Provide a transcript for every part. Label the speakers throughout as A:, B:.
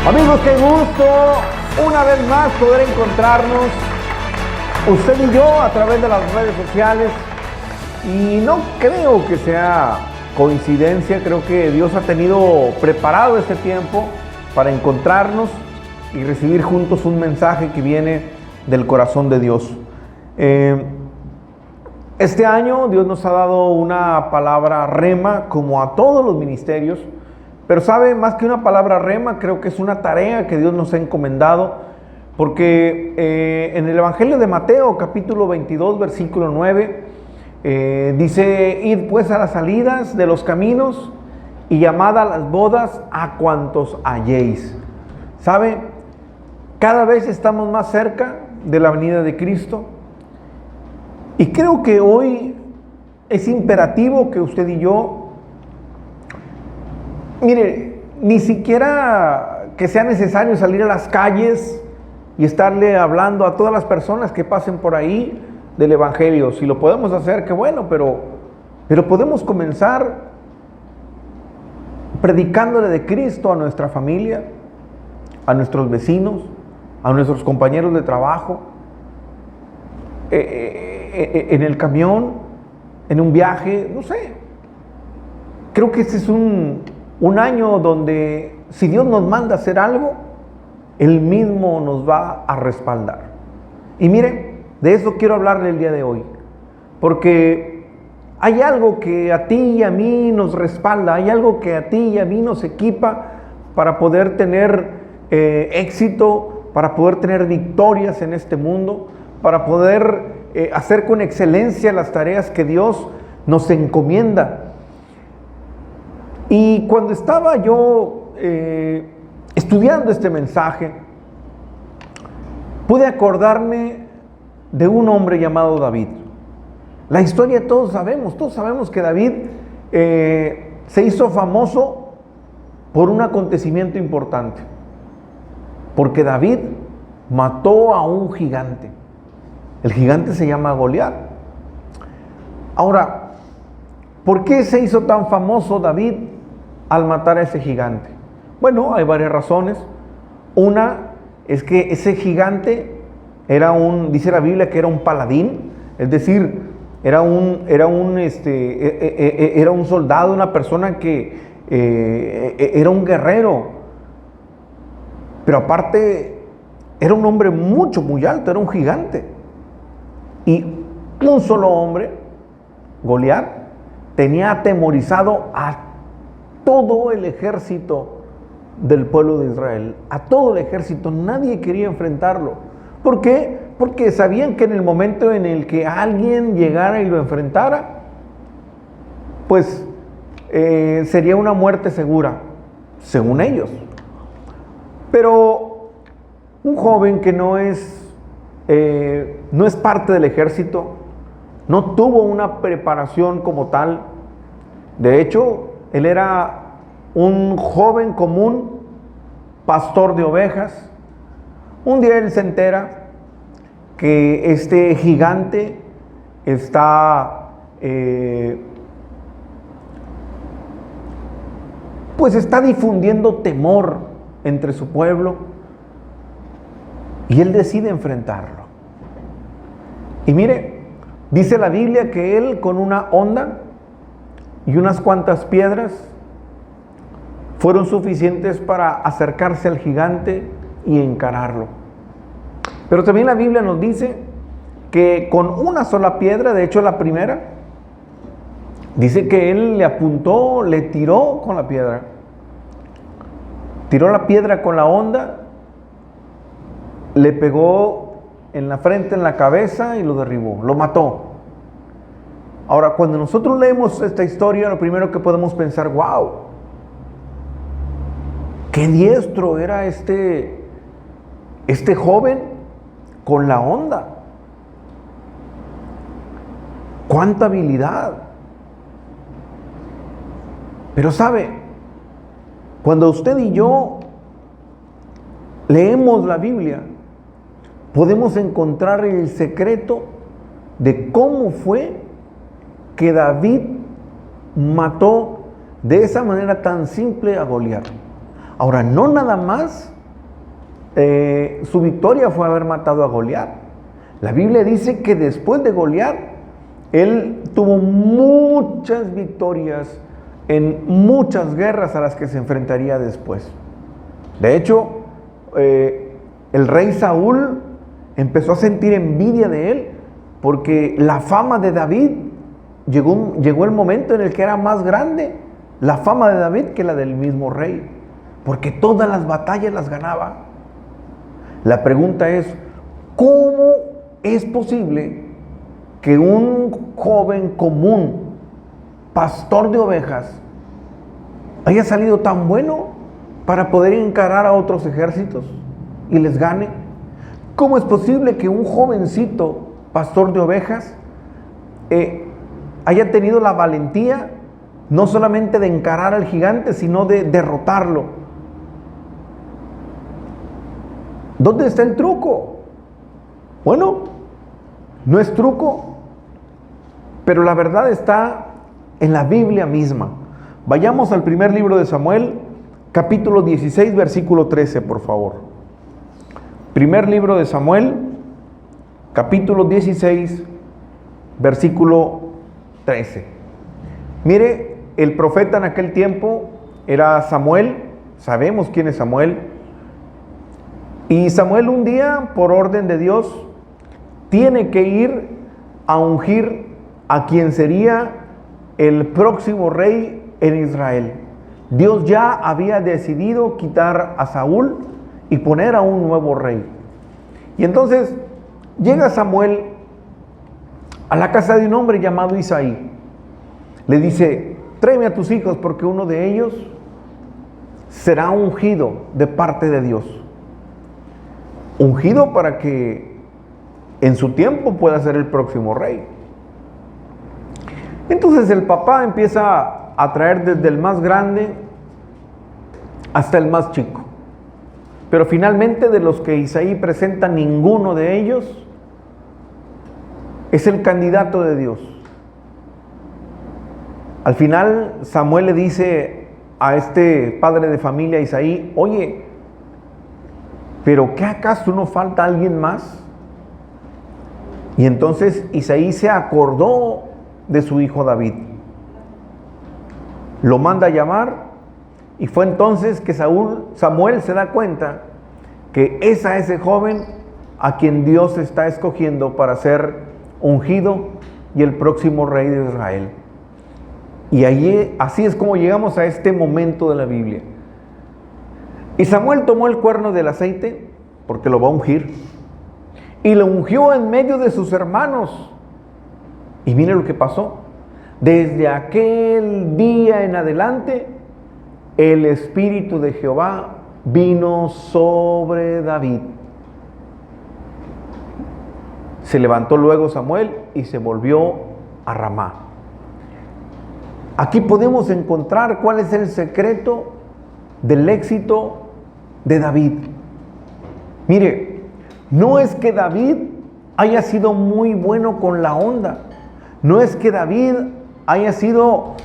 A: Amigos, qué gusto una vez más poder encontrarnos usted y yo a través de las redes sociales. Y no creo que sea coincidencia, creo que Dios ha tenido preparado este tiempo para encontrarnos y recibir juntos un mensaje que viene del corazón de Dios. Este año Dios nos ha dado una palabra rema, como a todos los ministerios. Pero sabe, más que una palabra rema, creo que es una tarea que Dios nos ha encomendado, porque en el Evangelio de Mateo, capítulo 22, versículo 9, dice: id pues a las salidas de los caminos y llamad a las bodas a cuantos halléis. ¿Sabe? Cada vez estamos más cerca de la venida de Cristo, y creo que hoy es imperativo que usted y yo, mire, ni siquiera que sea necesario salir a las calles y estarle hablando a todas las personas que pasen por ahí del Evangelio. Si lo podemos hacer, qué bueno, pero podemos comenzar predicándole de Cristo a nuestra familia, a nuestros vecinos, a nuestros compañeros de trabajo, en el camión, en un viaje, no sé. Creo que este es un año donde, si Dios nos manda a hacer algo, Él mismo nos va a respaldar. Y mire, de eso quiero hablarle el día de hoy, porque hay algo que a ti y a mí nos respalda, hay algo que a ti y a mí nos equipa para poder tener éxito, para poder tener victorias en este mundo, para poder hacer con excelencia las tareas que Dios nos encomienda. Y cuando estaba yo estudiando este mensaje, pude acordarme de un hombre llamado David. La historia todos sabemos que David se hizo famoso por un acontecimiento importante, porque David mató a un gigante. El gigante se llama Goliat. Ahora, ¿por qué se hizo tan famoso David al matar a ese gigante? Bueno, hay varias razones. Una es que ese gigante dice la Biblia que era un paladín, es decir, era un soldado, una persona que era un guerrero, pero aparte era un hombre muy alto, era un gigante. Y un solo hombre, Goliat, tenía atemorizado a todo el ejército del pueblo de Israel, a todo el ejército. Nadie quería enfrentarlo. ¿Por qué? Porque sabían que en el momento en el que alguien llegara y lo enfrentara, pues sería una muerte segura, según ellos. Pero un joven que no es parte del ejército, no tuvo una preparación como tal. De hecho, él era un joven común, pastor de ovejas. Un día él se entera que este gigante está difundiendo temor entre su pueblo, y él decide enfrentarlo. Y mire, dice la Biblia que él, con una honda y unas cuantas piedras, fueron suficientes para acercarse al gigante y encararlo. Pero también la Biblia nos dice que con una sola piedra, de hecho la primera, dice que él le apuntó, le tiró con la piedra. Tiró la piedra con la honda, le pegó en la frente, en la cabeza, y lo derribó, lo mató. Ahora, cuando nosotros leemos esta historia, lo primero que podemos pensar: wow, qué diestro era este joven con la honda. Cuánta habilidad. Pero sabe, cuando usted y yo leemos la Biblia, podemos encontrar el secreto de cómo fue que David mató de esa manera tan simple a Goliat. Ahora, no nada más su victoria fue haber matado a Goliat. La Biblia dice que después de Goliat, él tuvo muchas victorias en muchas guerras a las que se enfrentaría después. De hecho, el rey Saúl empezó a sentir envidia de él porque la fama de David llegó el momento en el que era más grande la fama de David que la del mismo rey, porque todas las batallas las ganaba. La pregunta es, ¿cómo es posible que un joven común, pastor de ovejas, haya salido tan bueno para poder encarar a otros ejércitos y les gane? ¿Cómo es posible que un jovencito pastor de ovejas haya tenido la valentía no solamente de encarar al gigante, sino de derrotarlo? ¿Dónde está el truco? Bueno, no es truco, pero la verdad está en la Biblia misma. Vayamos al primer libro de Samuel, capítulo 16, versículo 13, por favor. Primer libro de Samuel, capítulo 16, versículo 13. Mire, el profeta en aquel tiempo era Samuel. Sabemos quién es Samuel. Y Samuel un día, por orden de Dios, tiene que ir a ungir a quien sería el próximo rey en Israel. Dios ya había decidido quitar a Saúl y poner a un nuevo rey. Y entonces llega Samuel a la casa de un hombre llamado Isaí. Le dice, tráeme a tus hijos porque uno de ellos será ungido de parte de Dios. Ungido para que en su tiempo pueda ser el próximo rey. Entonces el papá empieza a traer desde el más grande hasta el más chico. Pero finalmente de los que Isaí presenta, ninguno de ellos es el candidato de Dios. Al final Samuel le dice a este padre de familia, Isaí, oye, ¿pero qué acaso no falta alguien más? Y entonces Isaí se acordó de su hijo David. Lo manda a llamar y fue entonces que Samuel se da cuenta que es a ese joven a quien Dios está escogiendo para ser ungido y el próximo rey de Israel. Y así es como llegamos a este momento de la Biblia. Y Samuel tomó el cuerno del aceite, porque lo va a ungir, y lo ungió en medio de sus hermanos. Y mire lo que pasó. Desde aquel día en adelante, el Espíritu de Jehová vino sobre David. Se levantó luego Samuel y se volvió a Ramá. Aquí podemos encontrar cuál es el secreto del éxito de David. Mire, no es que David haya sido muy bueno con la onda. No es que David haya sido,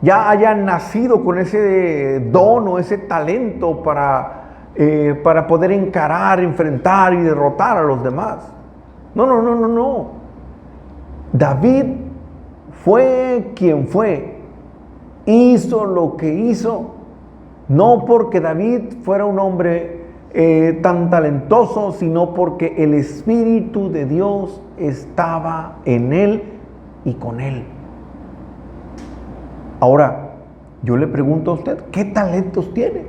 A: ya haya nacido con ese don o ese talento para poder encarar, enfrentar y derrotar a los demás. No. David fue quien fue. Hizo lo que hizo, no porque David fuera un hombre tan talentoso, sino porque el Espíritu de Dios estaba en él y con él. Ahora, yo le pregunto a usted, ¿qué talentos tiene?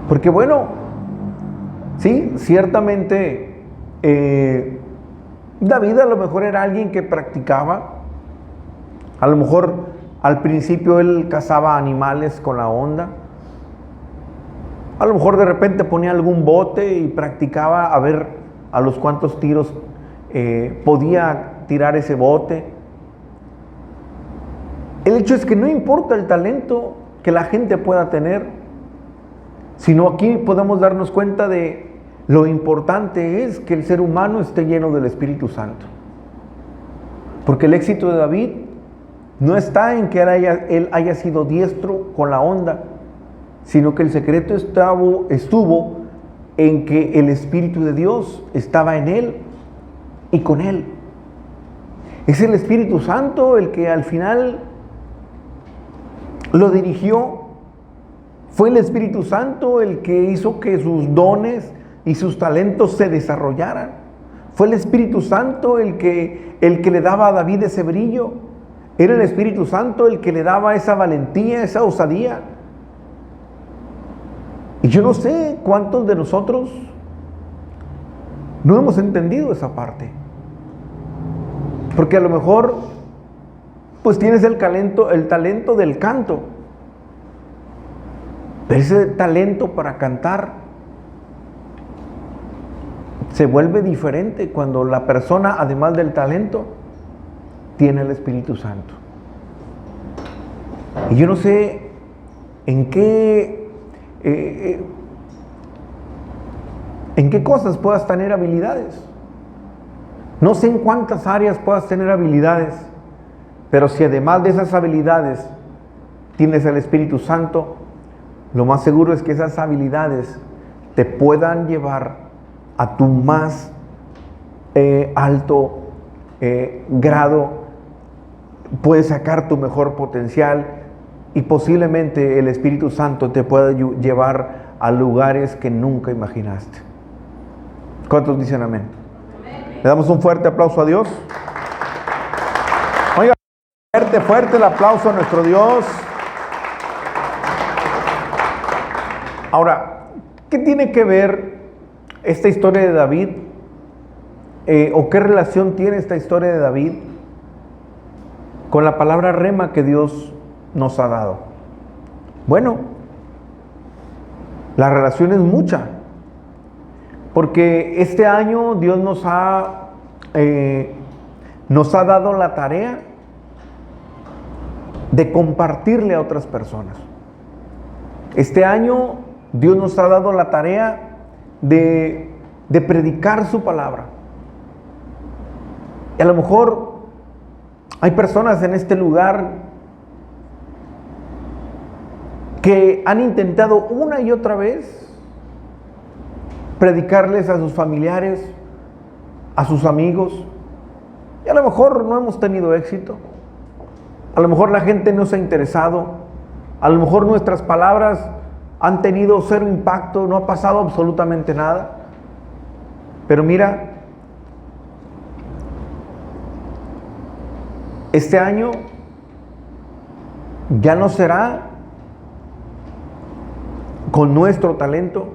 A: Porque bueno, sí, ciertamente David a lo mejor era alguien que practicaba. A lo mejor al principio él cazaba animales con la onda. A lo mejor de repente ponía algún bote y practicaba a ver a los cuantos tiros podía tirar ese bote. El hecho es que no importa el talento que la gente pueda tener, sino aquí podemos darnos cuenta de lo importante es que el ser humano esté lleno del Espíritu Santo. Porque el éxito de David no está en que él haya sido diestro con la onda, sino que el secreto estuvo en que el Espíritu de Dios estaba en él y con él. Es el Espíritu Santo el que al final lo dirigió. Fue el Espíritu Santo el que hizo que sus dones y sus talentos se desarrollaran. Fue el Espíritu Santo el que le daba a David ese brillo. Era el Espíritu Santo el que le daba esa valentía, esa osadía. Y yo no sé cuántos de nosotros no hemos entendido esa parte. Porque a lo mejor pues tienes el talento del canto. Pero ese talento para cantar se vuelve diferente cuando la persona, además del talento, tiene el Espíritu Santo. Y yo no sé en qué cosas puedas tener habilidades. No sé en cuántas áreas puedas tener habilidades, pero si además de esas habilidades tienes el Espíritu Santo, lo más seguro es que esas habilidades te puedan llevar a tu más alto grado. Puedes sacar tu mejor potencial y posiblemente el Espíritu Santo te pueda llevar a lugares que nunca imaginaste. ¿Cuántos dicen amén? Le damos un fuerte aplauso a Dios. Oiga, fuerte el aplauso a nuestro Dios. Ahora, ¿qué tiene que ver esta historia de David? ¿O qué relación tiene esta historia de David con la palabra rema que Dios nos ha dado? Bueno, la relación es mucha. Porque este año Dios nos ha dado la tarea de compartirle a otras personas. Este año Dios nos ha dado la tarea de predicar su palabra. Y a lo mejor hay personas en este lugar que han intentado una y otra vez predicarles a sus familiares, a sus amigos, y a lo mejor no hemos tenido éxito. A lo mejor la gente no se ha interesado. A lo mejor nuestras palabras han tenido cero impacto, no ha pasado absolutamente nada. Pero mira, este año ya no será con nuestro talento.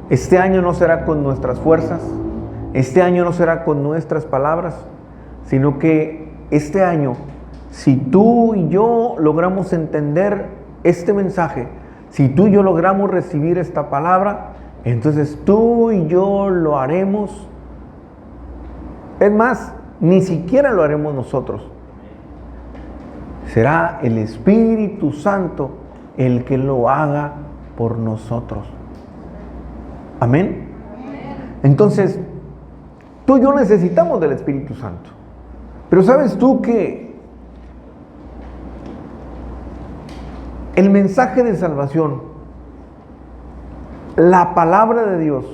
A: Este año no será con nuestras fuerzas. Este año no será con nuestras palabras, sino que este año, si tú y yo logramos entender este mensaje, si tú y yo logramos recibir esta palabra, entonces tú y yo lo haremos. Es más, ni siquiera lo haremos nosotros. Será el Espíritu Santo el que lo haga por nosotros. Amén. Entonces, tú y yo necesitamos del Espíritu Santo. Pero ¿sabes tú que el mensaje de salvación, la palabra de Dios,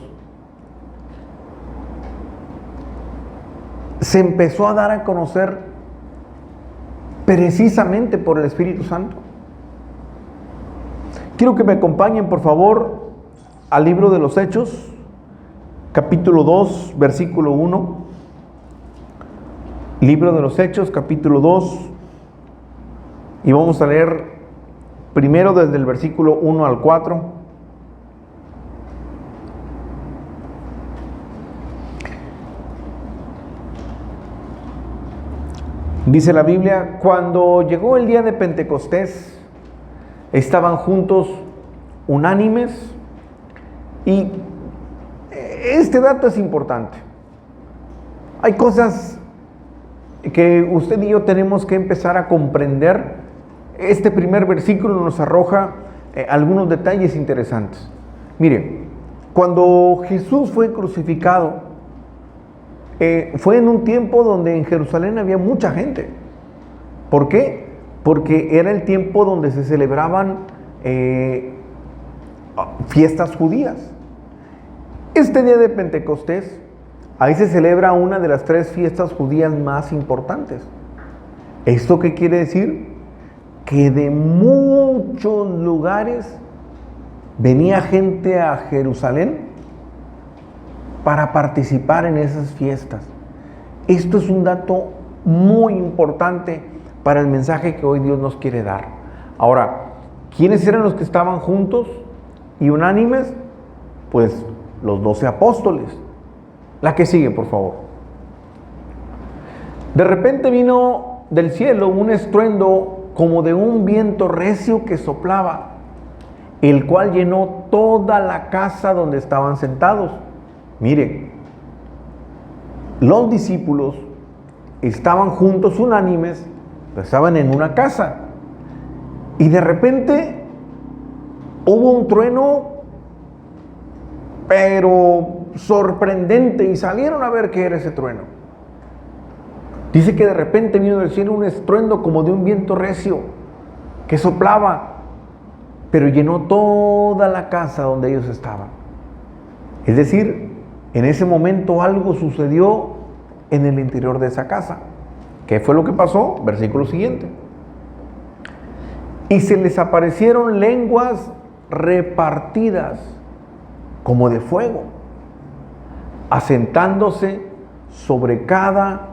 A: se empezó a dar a conocer precisamente por el Espíritu Santo? Quiero que me acompañen, por favor, al libro de los Hechos, capítulo 2, versículo 1. Libro de los Hechos, capítulo 2. Y vamos a leer primero desde el versículo 1 al 4. Dice la Biblia: cuando llegó el día de Pentecostés, estaban juntos unánimes. Y este dato es importante. Hay cosas que usted y yo tenemos que empezar a comprender. Este primer versículo nos arroja algunos detalles interesantes. Mire, cuando Jesús fue crucificado, fue en un tiempo donde en Jerusalén había mucha gente. ¿Por qué? Porque era el tiempo donde se celebraban fiestas judías. Este día de Pentecostés, ahí se celebra una de las 3 fiestas judías más importantes. ¿Esto qué quiere decir? Que de muchos lugares venía gente a Jerusalén para participar en esas fiestas. Esto es un dato muy importante para el mensaje que hoy Dios nos quiere dar. Ahora, ¿quiénes eran los que estaban juntos y unánimes? Pues los 12 apóstoles. La que sigue, por favor. De repente vino del cielo un estruendo como de un viento recio que soplaba, el cual llenó toda la casa donde estaban sentados. Mire, los discípulos estaban juntos, unánimes, estaban en una casa, y de repente hubo un trueno, pero sorprendente, y salieron a ver qué era ese trueno. Dice que de repente vino del cielo un estruendo como de un viento recio que soplaba, pero llenó toda la casa donde ellos estaban. Es decir, en ese momento algo sucedió en el interior de esa casa. ¿Qué fue lo que pasó? Versículo siguiente. Y se les aparecieron lenguas repartidas como de fuego, asentándose sobre cada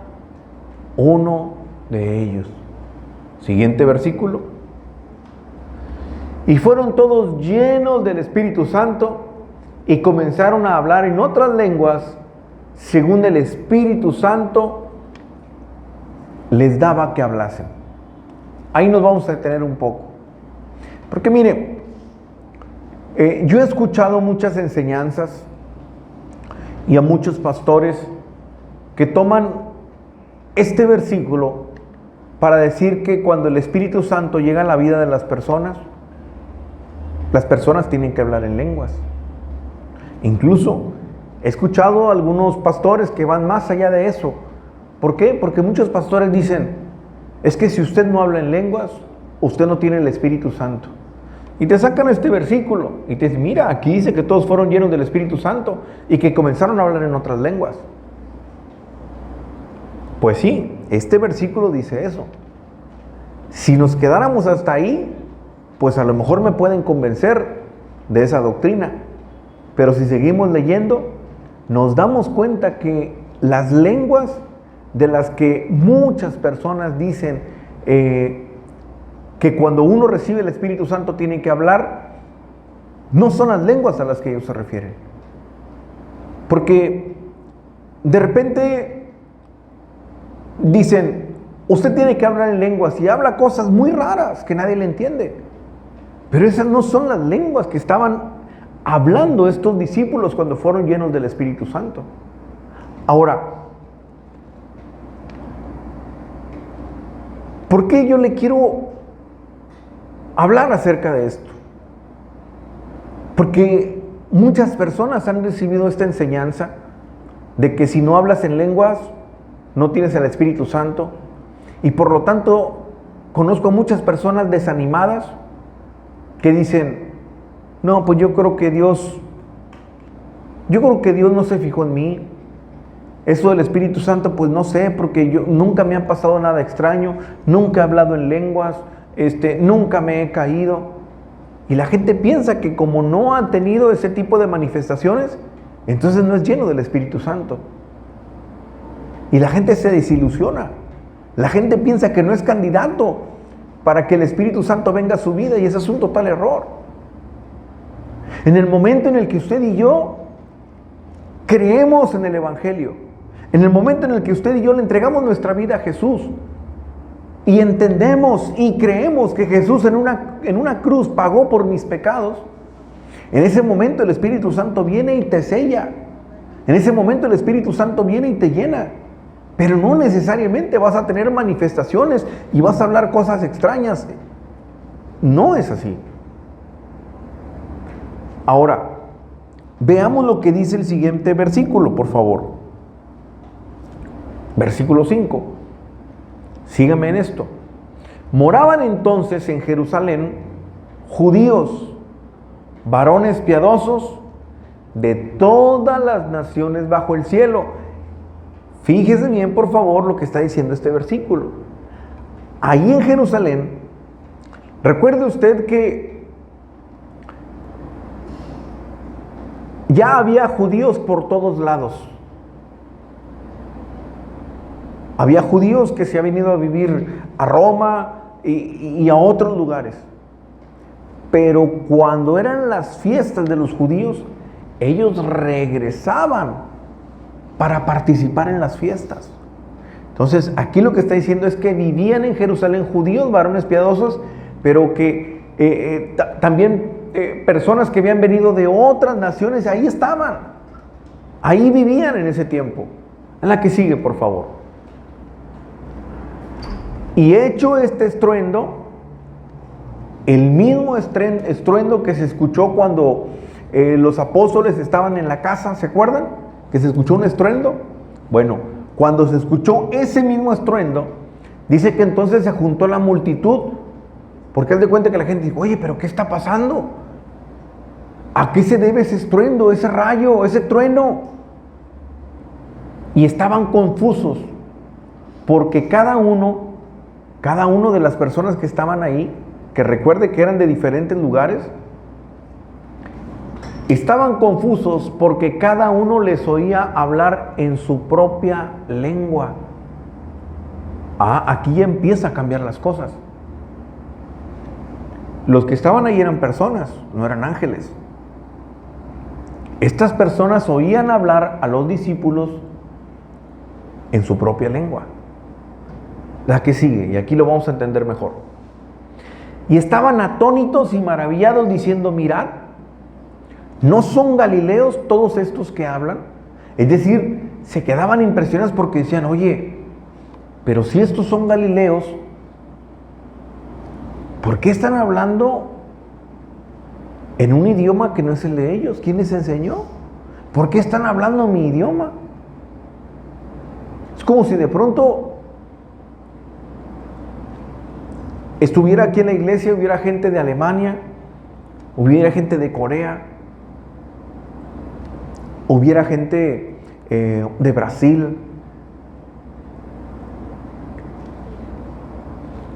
A: uno de ellos. Siguiente versículo. Y fueron todos llenos del Espíritu Santo y comenzaron a hablar en otras lenguas según el Espíritu Santo les daba que hablasen. Ahí nos vamos a detener un poco. Porque mire, yo he escuchado muchas enseñanzas y a muchos pastores que toman este versículo para decir que cuando el Espíritu Santo llega a la vida de las personas tienen que hablar en lenguas. Incluso he escuchado a algunos pastores que van más allá de eso. ¿Por qué? Porque muchos pastores dicen, es que si usted no habla en lenguas, usted no tiene el Espíritu Santo. Y te sacan este versículo y te dicen, mira, aquí dice que todos fueron llenos del Espíritu Santo y que comenzaron a hablar en otras lenguas. Pues sí, este versículo dice eso. Si nos quedáramos hasta ahí, pues a lo mejor me pueden convencer de esa doctrina. Pero si seguimos leyendo, nos damos cuenta que las lenguas de las que muchas personas dicen que cuando uno recibe el Espíritu Santo tiene que hablar, no son las lenguas a las que ellos se refieren. Porque de repente dicen, usted tiene que hablar en lenguas, y habla cosas muy raras que nadie le entiende. Pero esas no son las lenguas que estaban hablando estos discípulos cuando fueron llenos del Espíritu Santo. Ahora, ¿por qué yo le quiero hablar acerca de esto? Porque muchas personas han recibido esta enseñanza de que si no hablas en lenguas, no tienes el Espíritu Santo. Y por lo tanto, conozco muchas personas desanimadas que dicen, no, pues yo creo que Dios no se fijó en mí. Eso del Espíritu Santo, pues no sé, porque yo nunca me ha pasado nada extraño, nunca he hablado en lenguas, nunca me he caído. Y la gente piensa que como no ha tenido ese tipo de manifestaciones, entonces no es lleno del Espíritu Santo. Y la gente se desilusiona. La gente piensa que no es candidato para que el Espíritu Santo venga a su vida, y ese es un total error. En el momento en el que usted y yo creemos en el Evangelio, en el momento en el que usted y yo le entregamos nuestra vida a Jesús, y entendemos y creemos que Jesús en una cruz pagó por mis pecados, en ese momento el Espíritu Santo viene y te sella. En ese momento el Espíritu Santo viene y te llena. Pero no necesariamente vas a tener manifestaciones y vas a hablar cosas extrañas. No es así. Ahora, veamos lo que dice el siguiente versículo, por favor. Versículo 5. Sígame en esto. Moraban entonces en Jerusalén judíos, varones piadosos de todas las naciones bajo el cielo. Fíjese bien, por favor, lo que está diciendo este versículo. Ahí en Jerusalén, recuerde usted que ya había judíos por todos lados. Había judíos que se han venido a vivir a Roma y a otros lugares. Pero cuando eran las fiestas de los judíos, ellos regresaban para participar en las fiestas. Entonces, aquí lo que está diciendo es que vivían en Jerusalén judíos, varones piadosos, pero que también personas que habían venido de otras naciones, ahí estaban. Ahí vivían en ese tiempo. En la que sigue, por favor. Y hecho este estruendo, el mismo estruendo que se escuchó cuando los apóstoles estaban en la casa, ¿se acuerdan? Que se escuchó un estruendo. Bueno, cuando se escuchó ese mismo estruendo, dice que entonces se juntó la multitud, porque haz de cuenta que la gente dijo, oye, pero ¿qué está pasando? ¿A qué se debe ese estruendo, ese rayo, ese trueno? Y estaban confusos, porque cada uno de las personas que estaban ahí, que recuerde que eran de diferentes lugares, estaban confusos porque cada uno les oía hablar en su propia lengua. Aquí ya empieza a cambiar las cosas. Los que estaban ahí eran personas, no eran ángeles. Estas personas oían hablar a los discípulos en su propia lengua. La que sigue, y aquí lo vamos a entender mejor. Y estaban atónitos y maravillados diciendo, mirad, ¿no son galileos todos estos que hablan? Es decir, se quedaban impresionados porque decían, oye, pero si estos son galileos, ¿por qué están hablando en un idioma que no es el de ellos? ¿Quién les enseñó? ¿Por qué están hablando mi idioma? Es como si de pronto estuviera aquí en la iglesia, hubiera gente de Alemania, hubiera gente de Corea, hubiera gente de Brasil,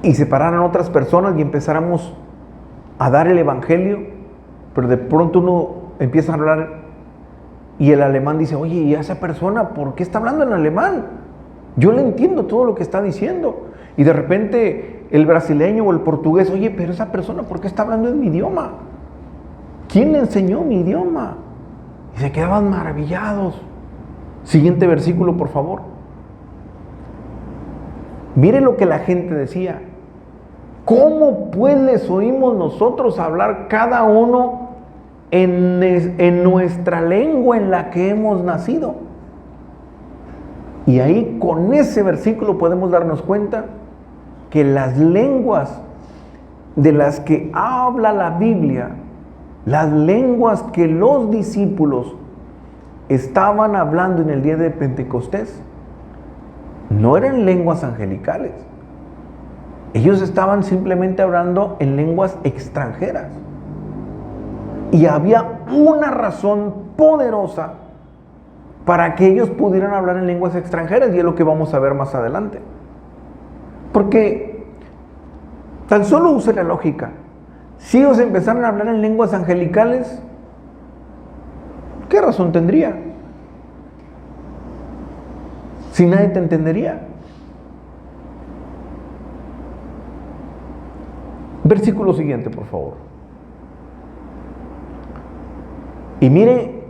A: y se pararan otras personas y empezáramos a dar el evangelio, pero de pronto uno empieza a hablar y el alemán dice, oye, ¿y esa persona por qué está hablando en alemán? Yo le entiendo todo lo que está diciendo. Y de repente el brasileño o el portugués, oye, pero esa persona, ¿por qué está hablando en mi idioma? ¿Quién le enseñó mi idioma? Y se quedaban maravillados. Siguiente versículo, por favor. Mire lo que la gente decía. ¿Cómo pues les oímos nosotros hablar cada uno en nuestra lengua en la que hemos nacido? Y ahí con ese versículo podemos darnos cuenta que las lenguas de las que habla la Biblia, las lenguas que los discípulos estaban hablando en el día de Pentecostés, no eran lenguas angelicales. Ellos estaban simplemente hablando en lenguas extranjeras. Y había una razón poderosa para que ellos pudieran hablar en lenguas extranjeras, y es lo que vamos a ver más adelante. Porque tan solo use la lógica. Si ellos empezaran a hablar en lenguas angelicales, ¿qué razón tendría? Si nadie te entendería. Versículo siguiente, por favor. Y mire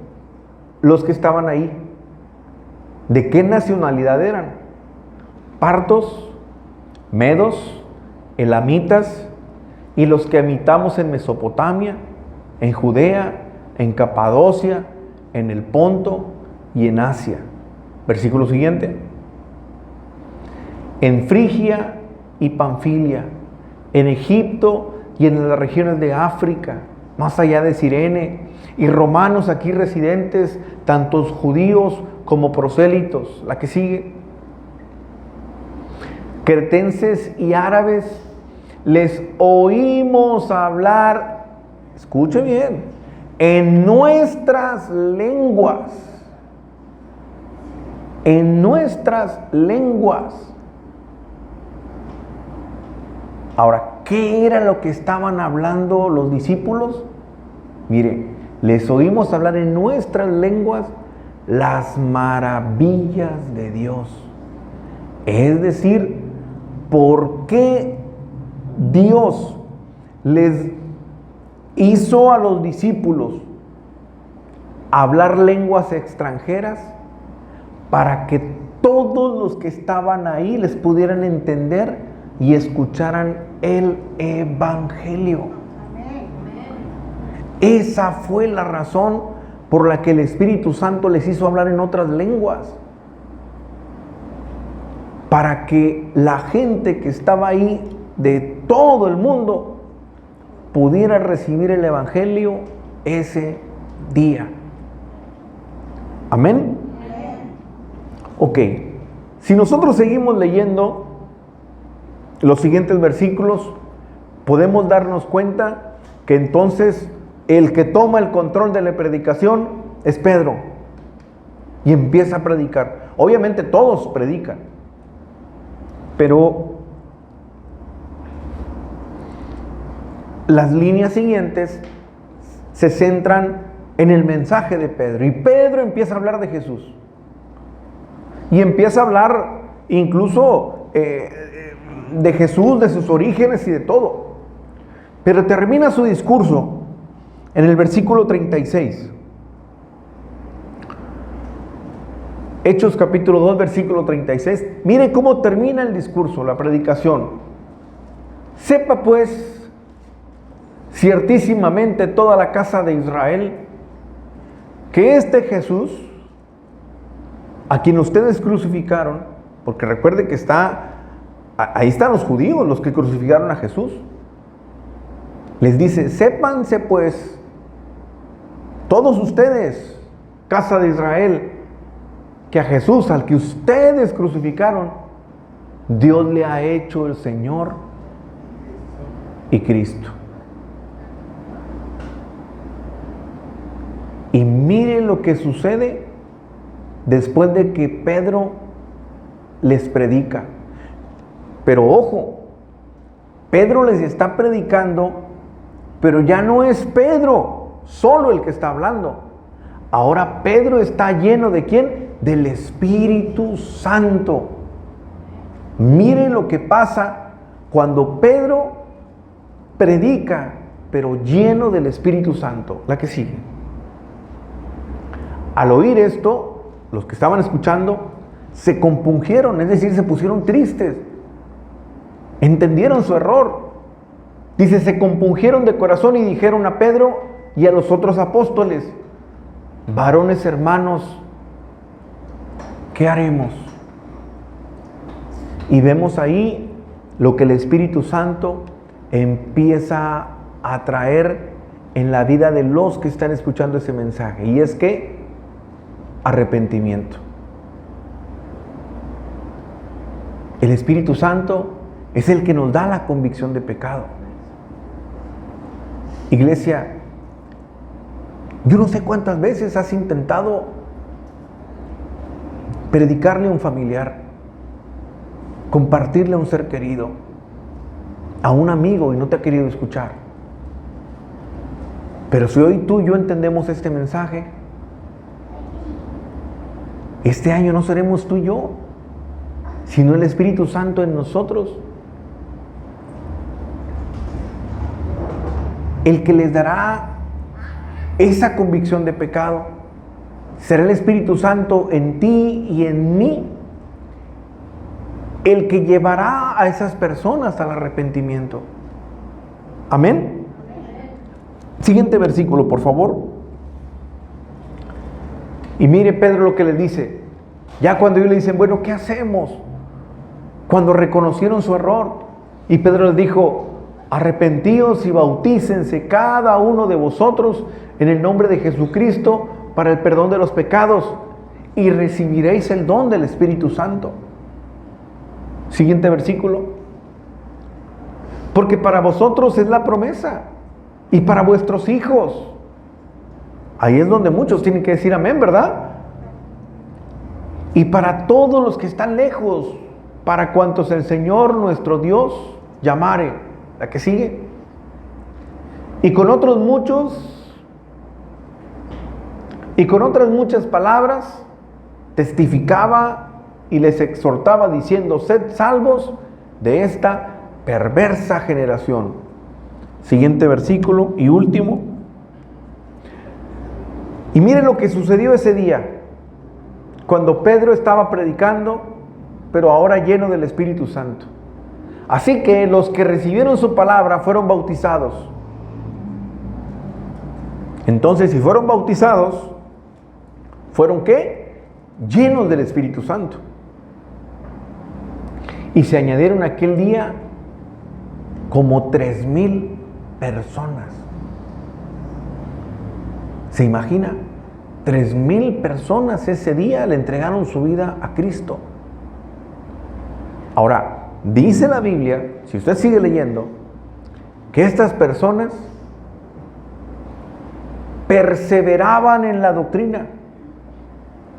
A: los que estaban ahí, ¿de qué nacionalidad eran? Partos, medos, elamitas, y los que habitamos en Mesopotamia, en Judea, en Capadocia, en el Ponto y en Asia. Versículo siguiente. En Frigia y Panfilia, en Egipto y en las regiones de África, más allá de Cirene, y romanos aquí residentes, tantos judíos como prosélitos. La que sigue. Cretenses y árabes, les oímos hablar, escuche bien, en nuestras lenguas. En nuestras lenguas. Ahora, ¿qué era lo que estaban hablando los discípulos? Mire, les oímos hablar en nuestras lenguas las maravillas de Dios. Es decir, ¿por qué Dios les hizo a los discípulos hablar lenguas extranjeras? Para que todos los que estaban ahí les pudieran entender y escucharan el Evangelio. Esa fue la razón por la que el Espíritu Santo les hizo hablar en otras lenguas. Para que la gente que estaba ahí de todo el mundo pudiera recibir el Evangelio ese día. Amén. Ok, si nosotros seguimos leyendo los siguientes versículos, podemos darnos cuenta que entonces el que toma el control de la predicación es Pedro y empieza a predicar. Obviamente todos predican, pero las líneas siguientes se centran en el mensaje de Pedro, y Pedro empieza a hablar de Jesús. Y empieza a hablar incluso de Jesús, de sus orígenes y de todo. Pero termina su discurso en el versículo 36. Hechos capítulo 2, versículo 36. Mire cómo termina el discurso, la predicación. Sepa pues ciertísimamente toda la casa de Israel que este Jesús, a quien ustedes crucificaron, porque recuerde que ahí están los judíos, los que crucificaron a Jesús. Les dice, sépanse pues, todos ustedes, casa de Israel, que a Jesús, al que ustedes crucificaron, Dios le ha hecho el Señor y Cristo. Y mire lo que sucede después de que Pedro les predica. Pero ojo, Pedro les está predicando, pero ya no es Pedro solo el que está hablando. Ahora Pedro está lleno ¿de quién? Del Espíritu Santo. Mire lo que pasa cuando Pedro predica, pero lleno del Espíritu Santo. La que sigue. Al oír esto, los que estaban escuchando se compungieron, es decir, se pusieron tristes. Entendieron su error. Dice, se compungieron de corazón y dijeron a Pedro y a los otros apóstoles, varones hermanos, ¿qué haremos? Y vemos ahí lo que el Espíritu Santo empieza a traer en la vida de los que están escuchando ese mensaje. Y es que arrepentimiento. El Espíritu Santo es el que nos da la convicción de pecado. Iglesia, yo no sé cuántas veces has intentado predicarle a un familiar, compartirle a un ser querido, a un amigo, y no te ha querido escuchar. Pero si hoy tú y yo entendemos este mensaje, este año no seremos tú y yo, sino el Espíritu Santo en nosotros, el que les dará esa convicción de pecado. Será el Espíritu Santo en ti y en mí, el que llevará a esas personas al arrepentimiento. Amén. Siguiente versículo, por favor. Y mire Pedro lo que les dice. Ya cuando ellos le dicen, bueno, ¿qué hacemos? Cuando reconocieron su error. Y Pedro les dijo, arrepentíos y bautícense cada uno de vosotros en el nombre de Jesucristo para el perdón de los pecados y recibiréis el don del Espíritu Santo. Siguiente versículo. Porque para vosotros es la promesa y para vuestros hijos Ahí es donde muchos tienen que decir amén, ¿verdad? Y para todos los que están lejos, para cuantos el Señor nuestro Dios llamare, la que sigue. Y con otros muchos, y con otras muchas palabras, testificaba y les exhortaba diciendo: sed salvos de esta perversa generación. Siguiente versículo y último. Y mire lo que sucedió ese día, cuando Pedro estaba predicando, pero ahora lleno del Espíritu Santo. Así que los que recibieron su palabra fueron bautizados. Entonces, si fueron bautizados, ¿fueron qué? Llenos del Espíritu Santo. Y se añadieron aquel día como 3,000 personas. ¿Se imagina? 3,000 personas ese día le entregaron su vida a Cristo. Ahora, dice la Biblia, si usted sigue leyendo, que estas personas perseveraban en la doctrina.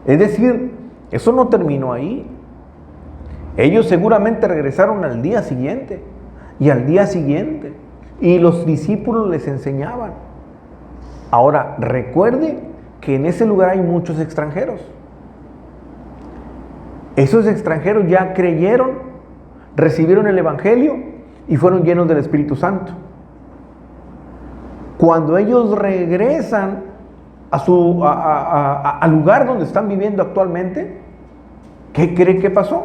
A: Es decir, eso no terminó ahí. Ellos seguramente regresaron al día siguiente y al día siguiente, y los discípulos les enseñaban. Ahora, recuerde que en ese lugar hay muchos extranjeros. Esos extranjeros ya creyeron, recibieron el Evangelio y fueron llenos del Espíritu Santo. Cuando ellos regresan al lugar donde están viviendo actualmente, ¿qué cree que pasó?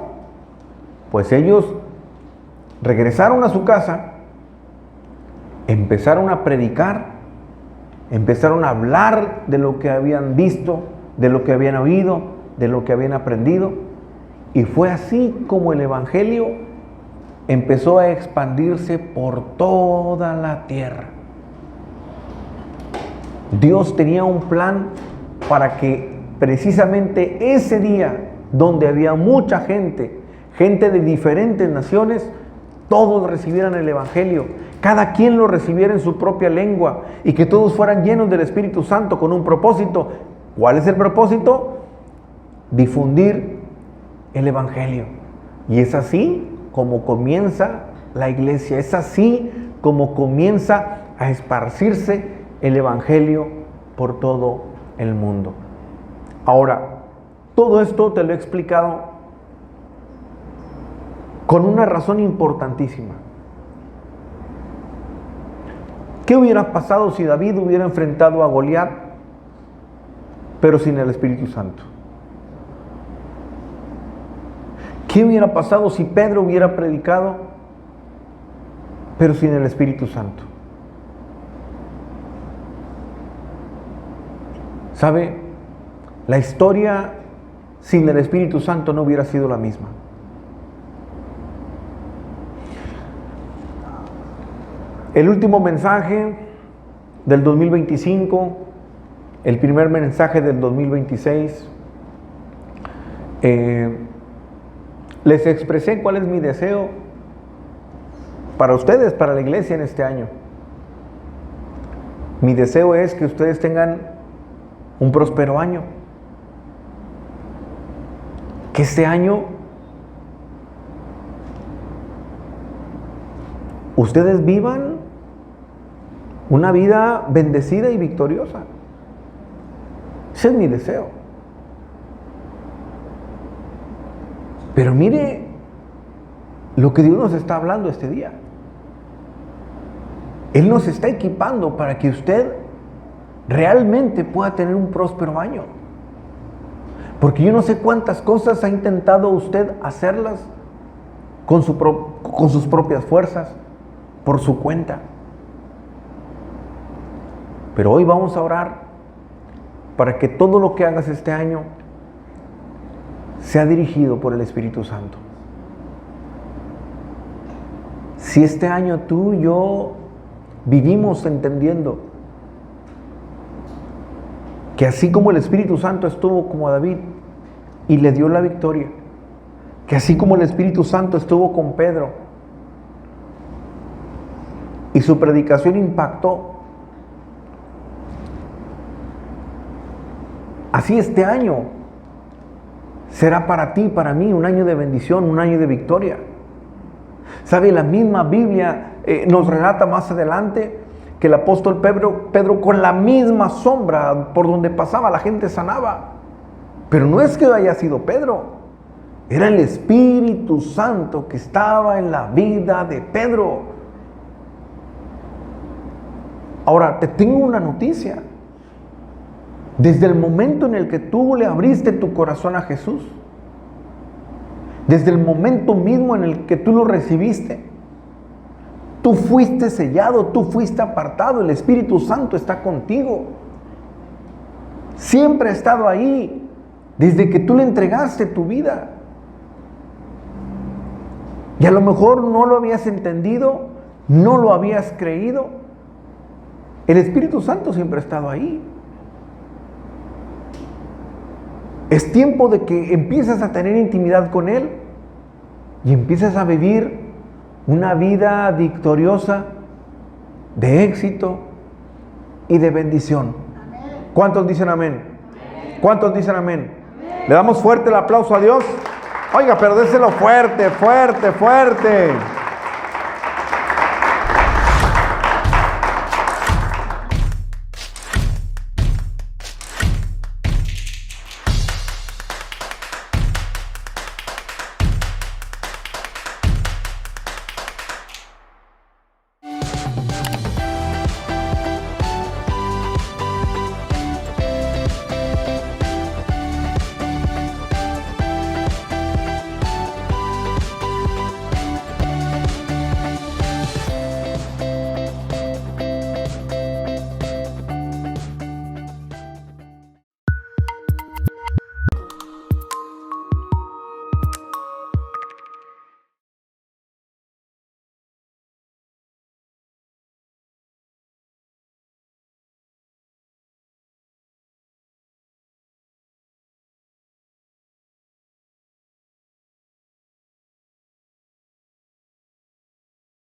A: Pues ellos regresaron a su casa, empezaron a predicar, empezaron a hablar de lo que habían visto, de lo que habían oído, de lo que habían aprendido. Y fue así como el Evangelio empezó a expandirse por toda la tierra. Dios tenía un plan para que precisamente ese día, donde había mucha gente de diferentes naciones, todos recibieran el Evangelio, cada quien lo recibiera en su propia lengua, y que todos fueran llenos del Espíritu Santo con un propósito. ¿Cuál es el propósito? Difundir el Evangelio. Y es así como comienza la iglesia, es así como comienza a esparcirse el Evangelio por todo el mundo. Ahora, todo esto te lo he explicado con una razón importantísima. ¿Qué hubiera pasado si David hubiera enfrentado a Goliat, pero sin el Espíritu Santo? ¿Qué hubiera pasado si Pedro hubiera predicado, pero sin el Espíritu Santo? ¿Sabe? La historia sin el Espíritu Santo no hubiera sido la misma. El último mensaje del 2025, el primer mensaje del 2026, les expresé cuál es mi deseo para ustedes, para la iglesia en este año. Mi deseo es que ustedes tengan un próspero año. Que este año ustedes vivan una vida bendecida y victoriosa. Ese es mi deseo. Pero mire lo que Dios nos está hablando este día. Él nos está equipando para que usted realmente pueda tener un próspero año. Porque yo no sé cuántas cosas ha intentado usted hacerlas con sus propias fuerzas, por su cuenta. Pero hoy vamos a orar para que todo lo que hagas este año sea dirigido por el Espíritu Santo. Si este año tú y yo vivimos entendiendo que así como el Espíritu Santo estuvo como a David y le dio la victoria, que así como el Espíritu Santo estuvo con Pedro y su predicación impactó, Así este año será para ti, para mí, un año de bendición, un año de victoria. ¿Sabe? La misma Biblia nos relata más adelante que el apóstol Pedro con la misma sombra por donde pasaba la gente sanaba. Pero no es que haya sido Pedro, era el Espíritu Santo que estaba en la vida de Pedro. Ahora, te tengo una noticia. Desde el momento en el que tú le abriste tu corazón a Jesús, desde el momento mismo en el que tú lo recibiste, tú fuiste sellado, tú fuiste apartado, el Espíritu Santo está contigo. Siempre ha estado ahí, desde que tú le entregaste tu vida. Y a lo mejor no lo habías entendido, no lo habías creído. El Espíritu Santo siempre ha estado ahí. Es tiempo de que empieces a tener intimidad con Él y empieces a vivir una vida victoriosa, de éxito y de bendición. ¿Cuántos dicen amén? ¿Cuántos dicen amén? ¿Le damos fuerte el aplauso a Dios? Oiga, pero déselo fuerte, fuerte, fuerte.